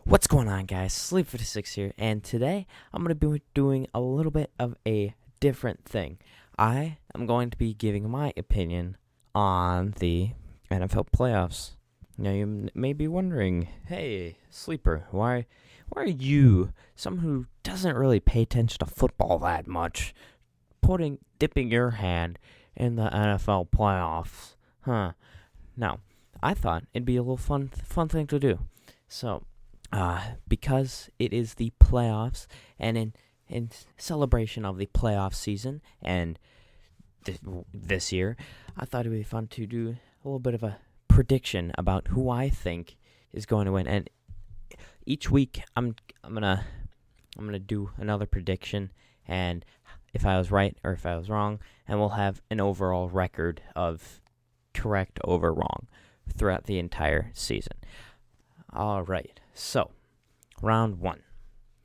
What's going on, guys? Sleaper56 here, and today I'm going to be doing a little bit of a different thing. I am going to be giving my opinion on the NFL playoffs. Now, you may be wondering, hey, Sleeper, why are you, someone who doesn't really pay attention to football that much, dipping your hand in the NFL playoffs? Now, I thought it'd be a little fun thing to do. So, because it is the playoffs, and in celebration of the playoff season, and this year, I thought it would be fun to do a little bit of a prediction about who I think is going to win. And each week, I'm gonna do another prediction, and if I was right or if I was wrong, and we'll have an overall record of correct over wrong throughout the entire season. All right, so round one.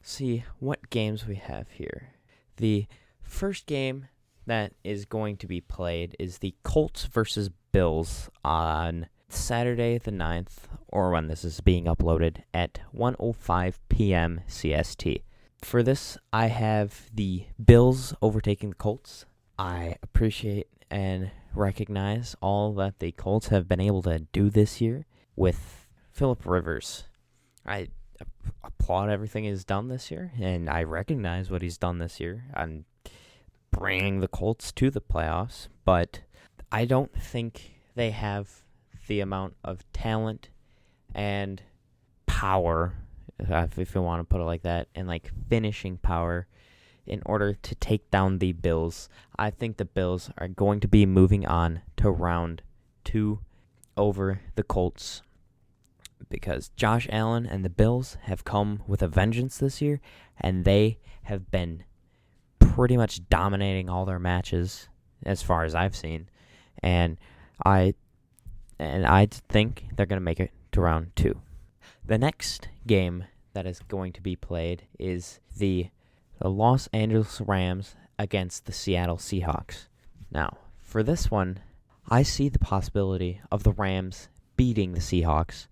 See what games we have here. The first game that is going to be played is the Colts versus Bills on Saturday the 9th, or when this is being uploaded, at 1:05 p.m. CST. For this, I have the Bills overtaking the Colts. I appreciate and recognize all that the Colts have been able to do this year with Phillip Rivers. I applaud everything he's done this year, and I recognize what he's done this year on bringing the Colts to the playoffs, but I don't think they have the amount of talent and power, if you want to put it like that, and like finishing power in order to take down the Bills. I think the Bills are going to be moving on to round two over the Colts, because Josh Allen and the Bills have come with a vengeance this year, and they have been pretty much dominating all their matches as far as I've seen, and I think they're going to make it to round two. The next game that is going to be played is the Los Angeles Rams against the Seattle Seahawks. Now, for this one, I see the possibility of the Rams beating the Seahawks.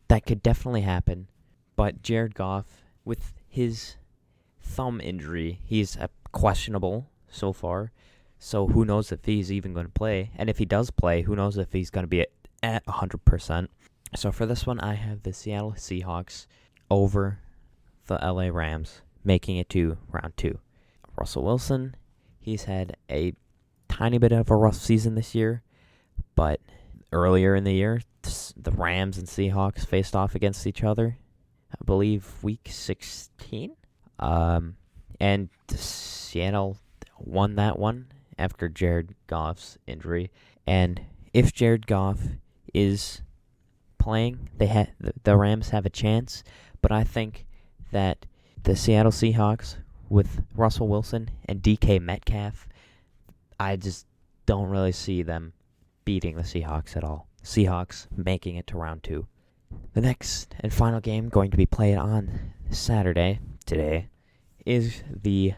That could definitely happen, but Jared Goff, with his thumb injury, he's questionable so far, so who knows if he's even going to play, and if he does play, who knows if he's going to be at 100%. So for this one, I have the Seattle Seahawks over the LA Rams, making it to round two. Russell Wilson, he's had a tiny bit of a rough season this year, but earlier in the year, the Rams and Seahawks faced off against each other, I believe week 16. And Seattle won that one after Jared Goff's injury. And if Jared Goff is playing, the Rams have a chance. But I think that the Seattle Seahawks with Russell Wilson and DK Metcalf, I just don't really see them beating the Seahawks at all. Seahawks making it to round two. The next and final game going to be played on Saturday, today, is the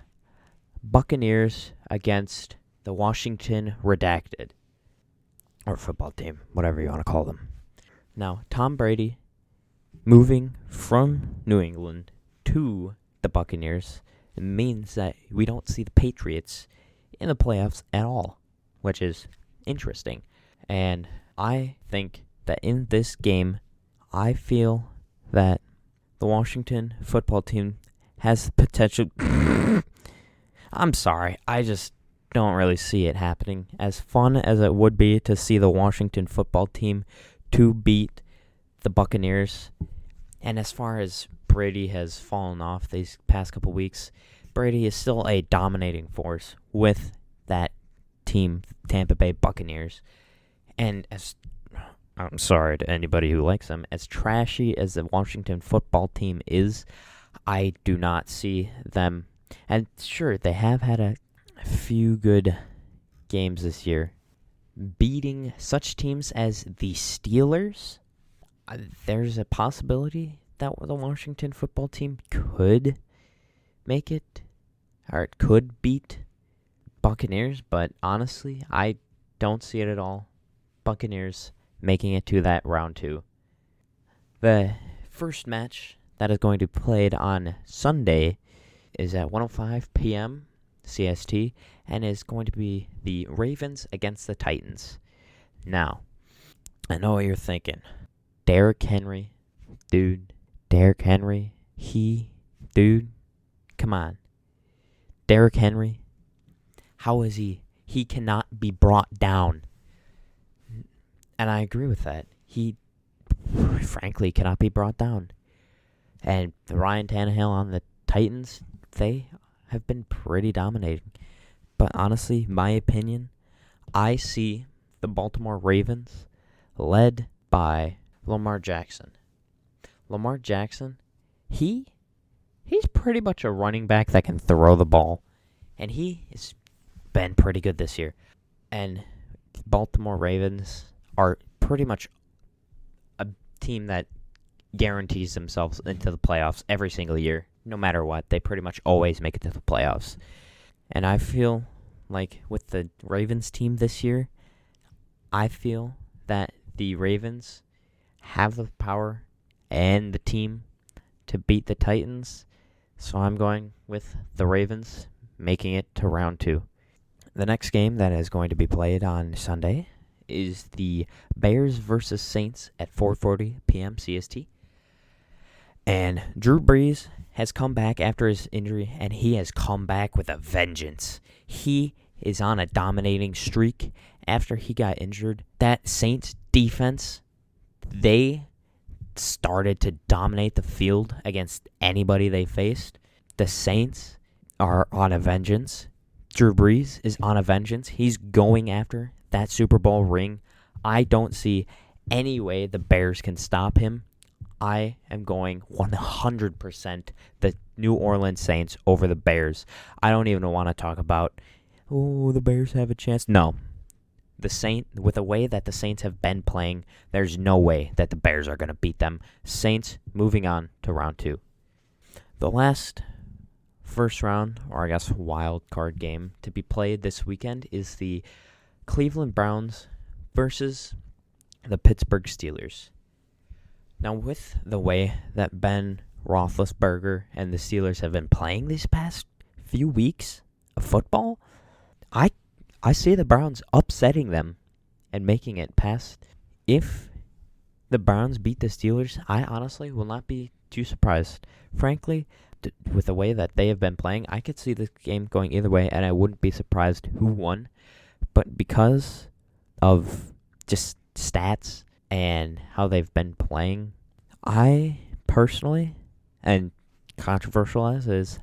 Buccaneers against the Washington Redacted, or football team, whatever you want to call them. Now, Tom Brady moving from New England to the Buccaneers means that we don't see the Patriots in the playoffs at all, which is interesting. And I think that in this game, I feel that the Washington football team has the potential. I'm sorry, I just don't really see it happening. As fun as it would be to see the Washington football team to beat the Buccaneers, and as far as Brady has fallen off these past couple weeks, Brady is still a dominating force with that team, Tampa Bay Buccaneers. And I'm sorry to anybody who likes them, as trashy as the Washington football team is, I do not see them. And sure, they have had a few good games this year. Beating such teams as the Steelers, there's a possibility that the Washington football team could make it, or it could beat Buccaneers, but honestly, I don't see it at all. Buccaneers making it to that round two. The first match that is going to be played on Sunday is at 1:05 p.m. CST and is going to be the Ravens against the Titans. Now, I know what you're thinking. Derrick Henry, dude. Derrick Henry, dude. Come on. Derrick Henry, how is he? He cannot be brought down. And I agree with that. He, frankly, cannot be brought down. And Ryan Tannehill on the Titans, they have been pretty dominating. But honestly, my opinion, I see the Baltimore Ravens led by Lamar Jackson. Lamar Jackson, he's pretty much a running back that can throw the ball. And he has been pretty good this year. And Baltimore Ravens are pretty much a team that guarantees themselves into the playoffs every single year. No matter what, they pretty much always make it to the playoffs. And I feel like with the Ravens team this year, I feel that the Ravens have the power and the team to beat the Titans. So I'm going with the Ravens making it to round 2. The next game that is going to be played on Sunday is the Bears versus Saints at 4:40 p.m. CST. And Drew Brees has come back after his injury, and he has come back with a vengeance. He is on a dominating streak after he got injured. That Saints defense, they started to dominate the field against anybody they faced. The Saints are on a vengeance. Drew Brees is on a vengeance. He's going after that Super Bowl ring. I don't see any way the Bears can stop him. I am going 100% the New Orleans Saints over the Bears. I don't even want to talk about, the Bears have a chance. No. With the way that the Saints have been playing, there's no way that the Bears are going to beat them. Saints moving on to round 2. The last first round, or I guess wild card game to be played this weekend is the Cleveland Browns versus the Pittsburgh Steelers. Now, with the way that Ben Roethlisberger and the Steelers have been playing these past few weeks of football, I see the Browns upsetting them and making it past. If the Browns beat the Steelers, I honestly will not be too surprised. Frankly, with the way that they have been playing, I could see this game going either way, and I wouldn't be surprised who won. But because of just stats and how they've been playing, I personally, and controversial as is,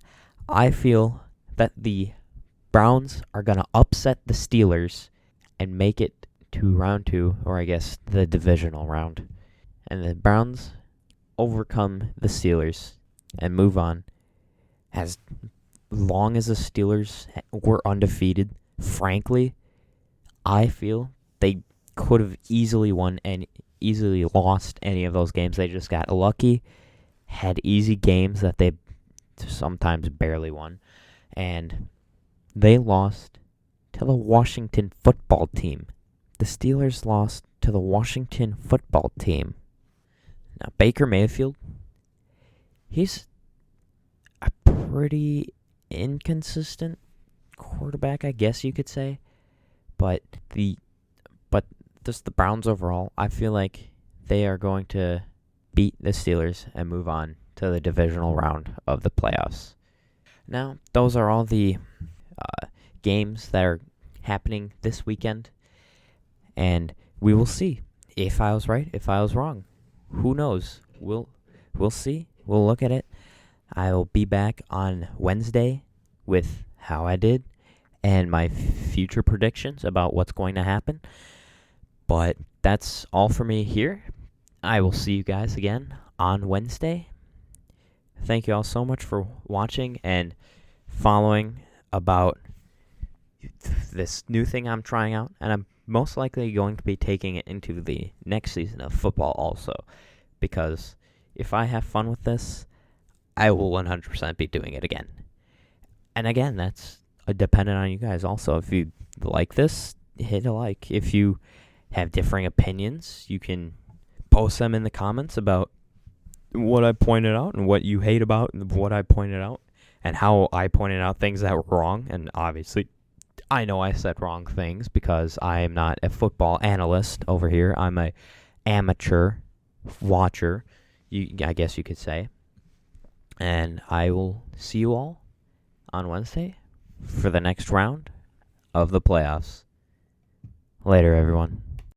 I feel that the Browns are going to upset the Steelers and make it to round 2, or I guess the divisional round. And the Browns overcome the Steelers and move on. As long as the Steelers were undefeated, frankly, I feel they could have easily won and easily lost any of those games. They just got lucky, had easy games that they sometimes barely won, and they lost to the Washington football team. The Steelers lost to the Washington football team. Now, Baker Mayfield, he's a pretty inconsistent quarterback, I guess you could say. But just the Browns overall, I feel like they are going to beat the Steelers and move on to the divisional round of the playoffs. Now, those are all the games that are happening this weekend, and we will see if I was right, if I was wrong. Who knows? We'll see. We'll look at it. I'll be back on Wednesday with how I did and my future predictions about what's going to happen. But that's all for me here. I will see you guys again on Wednesday. Thank you all so much for watching and following about this new thing I'm trying out, and I'm most likely going to be taking it into the next season of football also, because if I have fun with this, I will 100% be doing it again. And again, that's dependent on you guys also. If you like this, hit a like. If you have differing opinions, you can post them in the comments about what I pointed out and what you hate about what I pointed out and how I pointed out things that were wrong. And obviously, I know I said wrong things because I am not a football analyst over here. I'm a amateur watcher, I guess you could say. And I will see you all on Wednesday for the next round of the playoffs. Later, everyone.